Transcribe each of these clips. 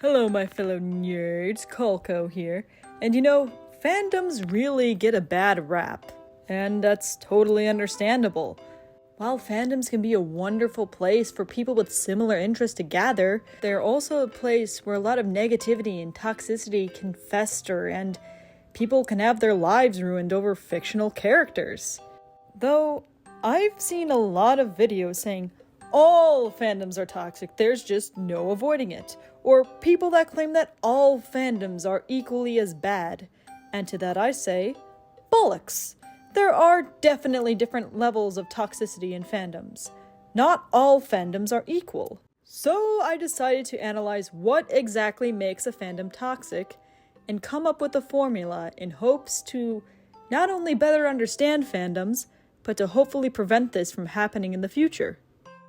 Hello, my fellow nerds, Colco here. And you know, fandoms really get a bad rap. And that's totally understandable. While fandoms can be a wonderful place for people with similar interests to gather, they're also a place where a lot of negativity and toxicity can fester and people can have their lives ruined over fictional characters. Though, I've seen a lot of videos saying, all fandoms are toxic, there's just no avoiding it. Or people that claim that all fandoms are equally as bad. And to that I say, bollocks. There are definitely different levels of toxicity in fandoms. Not all fandoms are equal. So I decided to analyze what exactly makes a fandom toxic and come up with a formula in hopes to not only better understand fandoms, but to hopefully prevent this from happening in the future.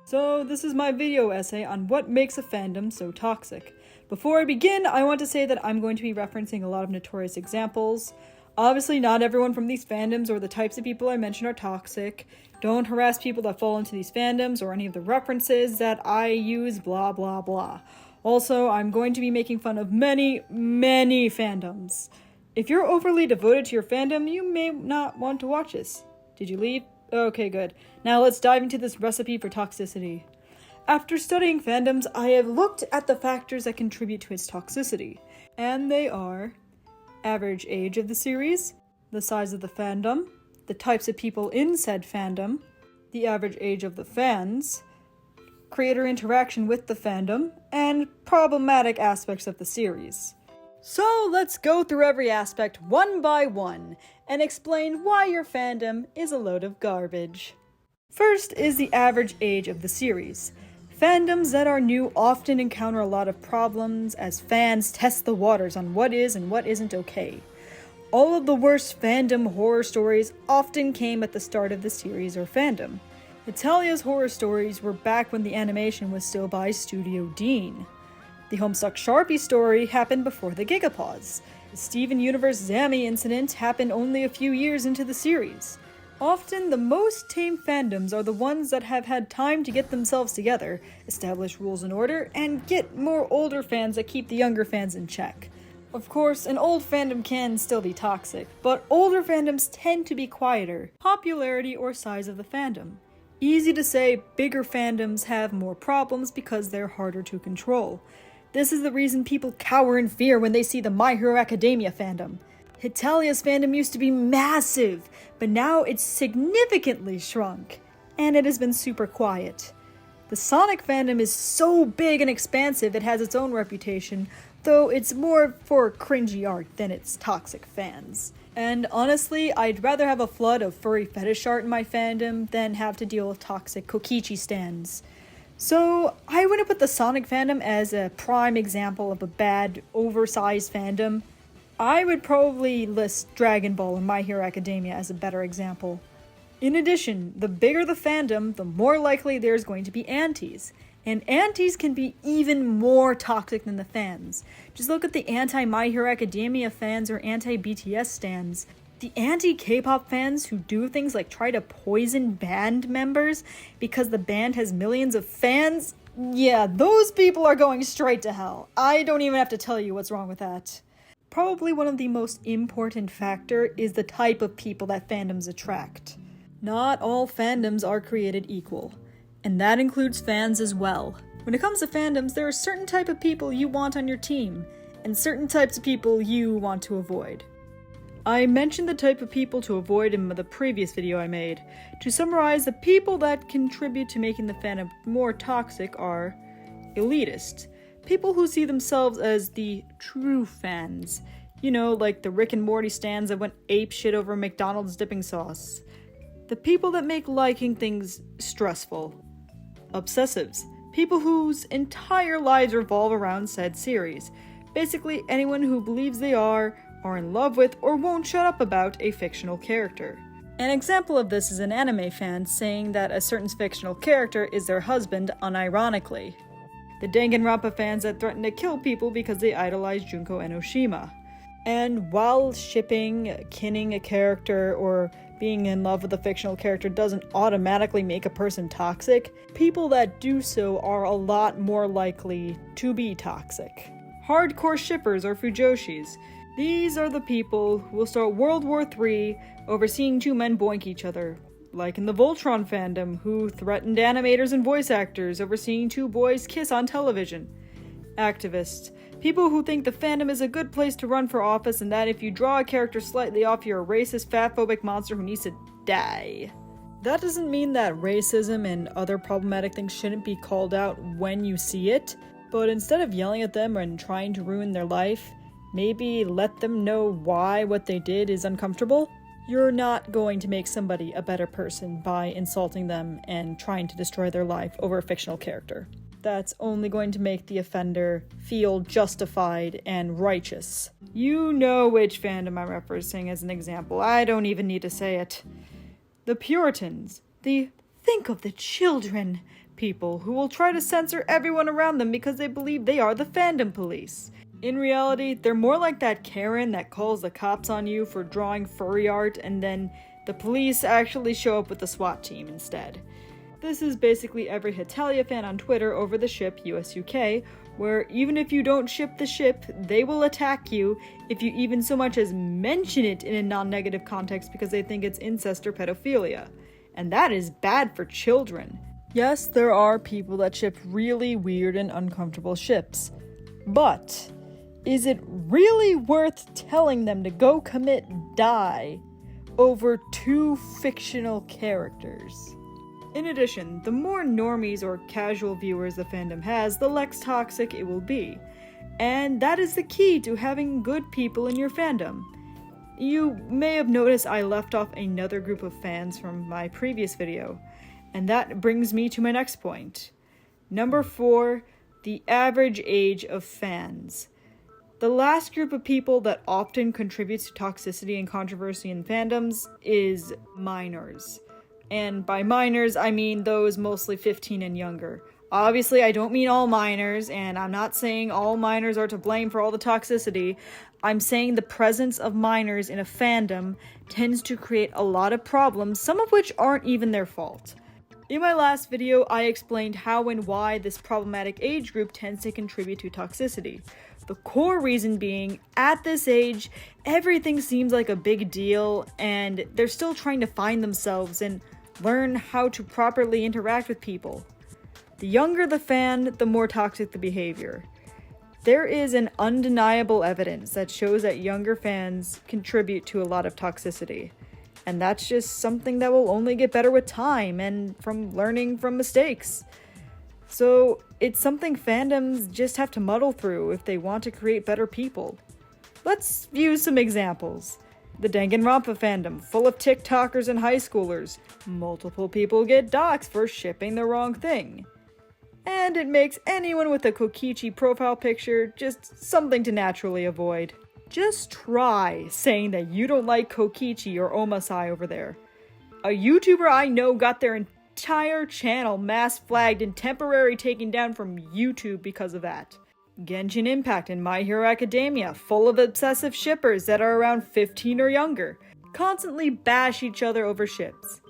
So this is my video essay on what makes a fandom so toxic. Before I begin, I want to say that I'm going to be referencing a lot of notorious examples. Obviously, not everyone from these fandoms or the types of people I mention are toxic. Don't harass people that fall into these fandoms or any of the references that I use, blah blah blah. Also, I'm going to be making fun of many fandoms. If you're overly devoted to your fandom, you may not want to watch this. Did you leave? Okay, good. Now let's dive into this recipe for toxicity. After studying fandoms, I have looked at the factors that contribute to its toxicity. And they are average age of the series, the size of the fandom, the types of people in said fandom, the average age of the fans, creator interaction with the fandom, and problematic aspects of the series. So let's go through every aspect one by one and explain why your fandom is a load of garbage. First is the average age of the series. Fandoms that are new often encounter a lot of problems as fans test the waters on what is and what isn't okay. All of the worst fandom horror stories often came at the start of the series or fandom. Italia's horror stories were back when the animation was still by Studio Dean. The Homestuck Sharpie story happened before the Gigapause. The Steven Universe Zammy incident happened only a few years into the series. Often, the most tame fandoms are the ones that have had time to get themselves together, establish rules and order, and get more older fans that keep the younger fans in check. Of course, an old fandom can still be toxic, but older fandoms tend to be quieter. Popularity or size of the fandom. Easy to say, bigger fandoms have more problems because they're harder to control. This is the reason people cower in fear when they see the My Hero Academia fandom. Hitalia's fandom used to be massive, but now it's significantly shrunk, and it has been super quiet. The Sonic fandom is so big and expansive it has its own reputation, though it's more for cringy art than its toxic fans. And honestly, I'd rather have a flood of furry fetish art in my fandom than have to deal with toxic Kokichi stans. So, I wouldn't put the Sonic fandom as a prime example of a bad, oversized fandom. I would probably list Dragon Ball and My Hero Academia as a better example. In addition, the bigger the fandom, the more likely there's going to be antis. And antis can be even more toxic than the fans. Just look at the anti-My Hero Academia fans or anti-BTS stans. The anti-K-pop fans who do things like try to poison band members because the band has millions of fans, yeah, those people are going straight to hell. I don't even have to tell you what's wrong with that. Probably one of the most important factor is the type of people that fandoms attract. Not all fandoms are created equal, and that includes fans as well. When it comes to fandoms, there are certain type of people you want on your team, and certain types of people you want to avoid. I mentioned the type of people to avoid in the previous video I made. To summarize, the people that contribute to making the fandom more toxic are elitist. People who see themselves as the true fans. You know, like the Rick and Morty stans that went apeshit over McDonald's dipping sauce. The people that make liking things stressful. Obsessives. People whose entire lives revolve around said series. Basically, anyone who believes they are in love with, or won't shut up about a fictional character. An example of this is an anime fan saying that a certain fictional character is their husband unironically. The Danganronpa fans that threaten to kill people because they idolize Junko Enoshima. And while shipping, kinning a character, or being in love with a fictional character doesn't automatically make a person toxic, people that do so are a lot more likely to be toxic. Hardcore shippers or fujoshis. These are the people who will start World War III over seeing two men boink each other. Like in the Voltron fandom, who threatened animators and voice actors over seeing two boys kiss on television. Activists. People who think the fandom is a good place to run for office and that if you draw a character slightly off, you're a racist, fatphobic monster who needs to die. That doesn't mean that racism and other problematic things shouldn't be called out when you see it, but instead of yelling at them and trying to ruin their life, maybe let them know why what they did is uncomfortable. You're not going to make somebody a better person by insulting them and trying to destroy their life over a fictional character. That's only going to make the offender feel justified and righteous. You know which fandom I'm referencing as an example. I don't even need to say it. The Puritans. The think of the children people who will try to censor everyone around them because they believe they are the fandom police. In reality, they're more like that Karen that calls the cops on you for drawing furry art and then the police actually show up with the SWAT team instead. This is basically every Hetalia fan on Twitter over the ship US-UK, where even if you don't ship the ship, they will attack you if you even so much as mention it in a non-negative context because they think it's incest or pedophilia. And that is bad for children. Yes, there are people that ship really weird and uncomfortable ships, but is it really worth telling them to go commit die over two fictional characters? In addition, the more normies or casual viewers the fandom has, the less toxic it will be. And that is the key to having good people in your fandom. You may have noticed I left off another group of fans from my previous video, and that brings me to my next point. Number 4, the average age of fans. The last group of people that often contributes to toxicity and controversy in fandoms is minors. And by minors, I mean those mostly 15 and younger. Obviously, I don't mean all minors, and I'm not saying all minors are to blame for all the toxicity. I'm saying the presence of minors in a fandom tends to create a lot of problems, some of which aren't even their fault. In my last video, I explained how and why this problematic age group tends to contribute to toxicity. The core reason being, at this age, everything seems like a big deal, and they're still trying to find themselves and learn how to properly interact with people. The younger the fan, the more toxic the behavior. There is an undeniable evidence that shows that younger fans contribute to a lot of toxicity. And that's just something that will only get better with time and from learning from mistakes. So it's something fandoms just have to muddle through if they want to create better people. Let's use some examples. The Danganronpa fandom, full of TikTokers and high schoolers. Multiple people get doxxed for shipping the wrong thing. And it makes anyone with a Kokichi profile picture just something to naturally avoid. Just try saying that you don't like Kokichi or Omasai over there. A YouTuber I know got their entire channel mass flagged and temporarily taken down from YouTube because of that. Genshin Impact and My Hero Academia, full of obsessive shippers that are around 15 or younger, constantly bash each other over ships.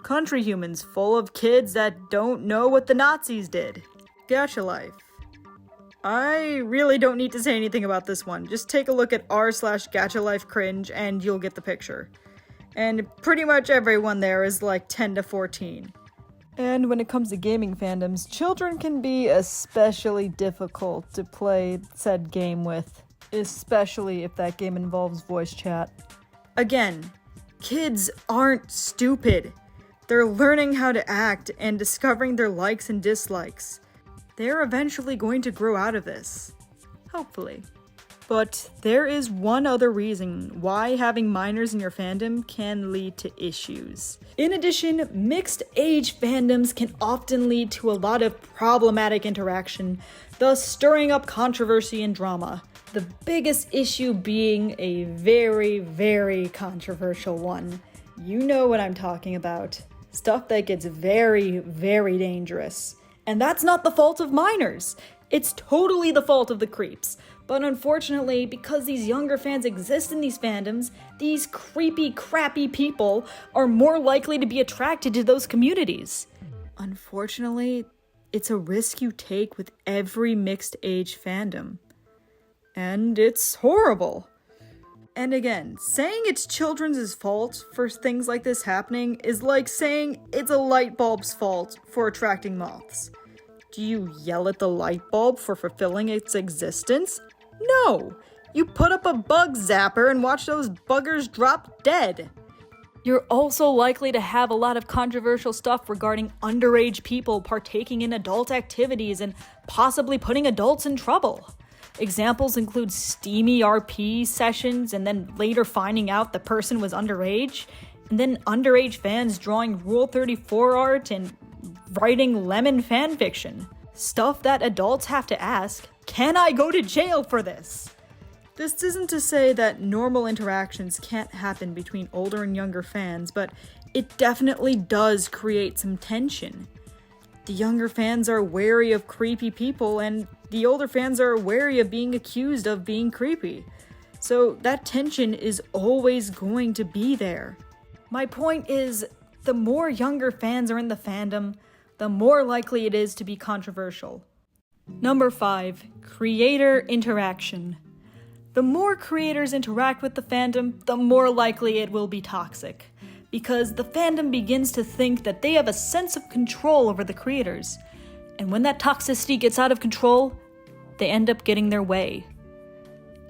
Country Humans, full of kids that don't know what the Nazis did. Gacha Life. I really don't need to say anything about this one. Just take a look at r/GachaLifeCringe and you'll get the picture. And pretty much everyone there is like 10 to 14. And when it comes to gaming fandoms, children can be especially difficult to play said game with, especially if that game involves voice chat. Again, kids aren't stupid. They're learning how to act and discovering their likes and dislikes. They're eventually going to grow out of this. Hopefully. But there is one other reason why having minors in your fandom can lead to issues. In addition, mixed age fandoms can often lead to a lot of problematic interaction, thus stirring up controversy and drama. The biggest issue being a very, very controversial one. You know what I'm talking about. Stuff that gets very, very dangerous. And that's not the fault of minors. It's totally the fault of the creeps. But unfortunately, because these younger fans exist in these fandoms, these creepy, crappy people are more likely to be attracted to those communities. Unfortunately, it's a risk you take with every mixed age fandom. And it's horrible. And again, saying it's children's fault for things like this happening is like saying it's a light bulb's fault for attracting moths. Do you yell at the light bulb for fulfilling its existence? No! You put up a bug zapper and watch those buggers drop dead. You're also likely to have a lot of controversial stuff regarding underage people partaking in adult activities and possibly putting adults in trouble. Examples include steamy RP sessions and then later finding out the person was underage, and then underage fans drawing Rule 34 art and writing lemon fanfiction. Stuff that adults have to ask, can I go to jail for this? This isn't to say that normal interactions can't happen between older and younger fans, but it definitely does create some tension. The younger fans are wary of creepy people, and the older fans are wary of being accused of being creepy. So that tension is always going to be there. My point is, the more younger fans are in the fandom, the more likely it is to be controversial. Number 5, creator interaction. The more creators interact with the fandom, the more likely it will be toxic, because the fandom begins to think that they have a sense of control over the creators, and when that toxicity gets out of control, they end up getting their way.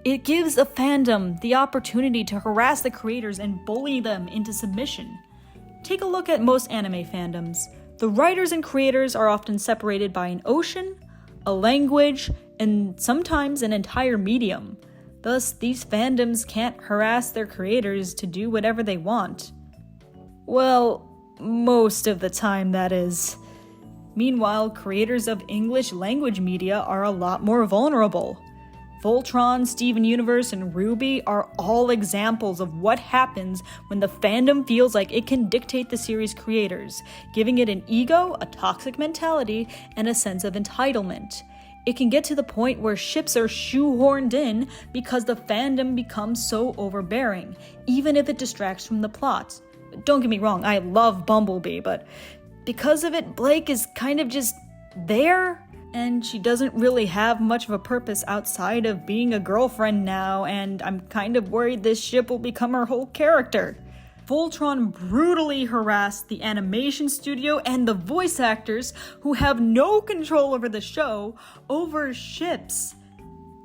It gives the fandom the opportunity to harass the creators and bully them into submission. Take a look at most anime fandoms. The writers and creators are often separated by an ocean, a language, and sometimes an entire medium. Thus, these fandoms can't harass their creators to do whatever they want. Well, most of the time, that is. Meanwhile, creators of English language media are a lot more vulnerable. Voltron, Steven Universe, and Ruby are all examples of what happens when the fandom feels like it can dictate the series' creators, giving it an ego, a toxic mentality, and a sense of entitlement. It can get to the point where ships are shoehorned in because the fandom becomes so overbearing, even if it distracts from the plot. Don't get me wrong, I love Bumblebee, but because of it, Blake is kind of just there, and she doesn't really have much of a purpose outside of being a girlfriend now, and I'm kind of worried this ship will become her whole character. Voltron brutally harassed the animation studio and the voice actors, who have no control over the show, over ships.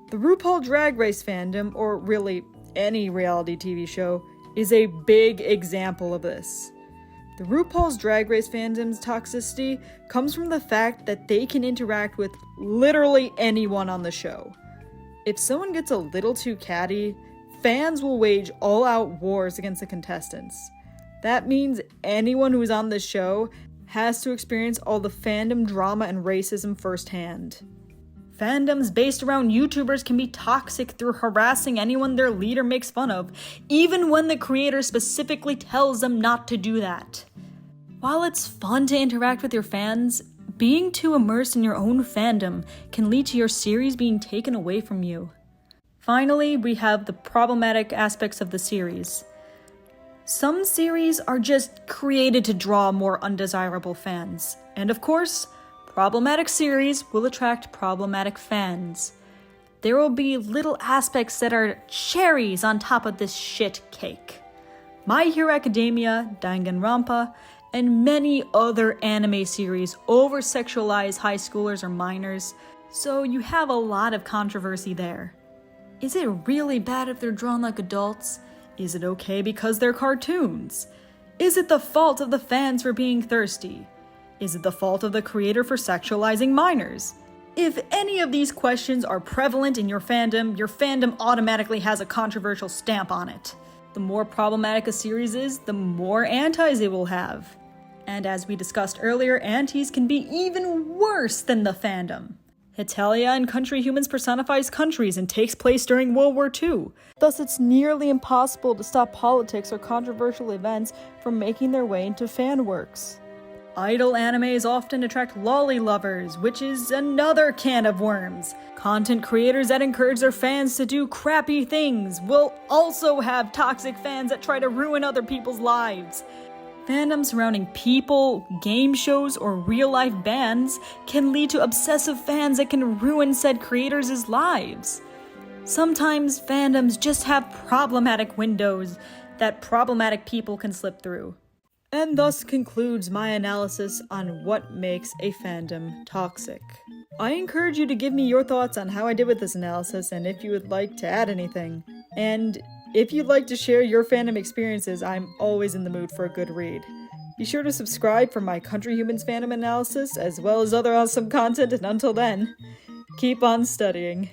The RuPaul Drag Race fandom, or really any reality TV show, is a big example of this. The RuPaul's Drag Race fandom's toxicity comes from the fact that they can interact with literally anyone on the show. If someone gets a little too catty, fans will wage all-out wars against the contestants. That means anyone who's on the show has to experience all the fandom drama and racism firsthand. Fandoms based around YouTubers can be toxic through harassing anyone their leader makes fun of, even when the creator specifically tells them not to do that. While it's fun to interact with your fans, being too immersed in your own fandom can lead to your series being taken away from you. Finally, we have the problematic aspects of the series. Some series are just created to draw more undesirable fans, and of course, problematic series will attract problematic fans. There will be little aspects that are cherries on top of this shit cake. My Hero Academia, Danganronpa, and many other anime series over-sexualize high schoolers or minors, so you have a lot of controversy there. Is it really bad if they're drawn like adults? Is it okay because they're cartoons? Is it the fault of the fans for being thirsty? Is it the fault of the creator for sexualizing minors? If any of these questions are prevalent in your fandom automatically has a controversial stamp on it. The more problematic a series is, the more antis it will have. And as we discussed earlier, antis can be even worse than the fandom. Hetalia in Country Humans personifies countries and takes place during World War II. Thus, it's nearly impossible to stop politics or controversial events from making their way into fan works. Idol animes often attract lolly lovers, which is another can of worms. Content creators that encourage their fans to do crappy things will also have toxic fans that try to ruin other people's lives. Fandom surrounding people, game shows, or real-life bands can lead to obsessive fans that can ruin said creators' lives. Sometimes fandoms just have problematic windows that problematic people can slip through. And thus concludes my analysis on what makes a fandom toxic. I encourage you to give me your thoughts on how I did with this analysis and if you would like to add anything. And if you'd like to share your fandom experiences, I'm always in the mood for a good read. Be sure to subscribe for my Country Humans fandom analysis as well as other awesome content, and until then, keep on studying.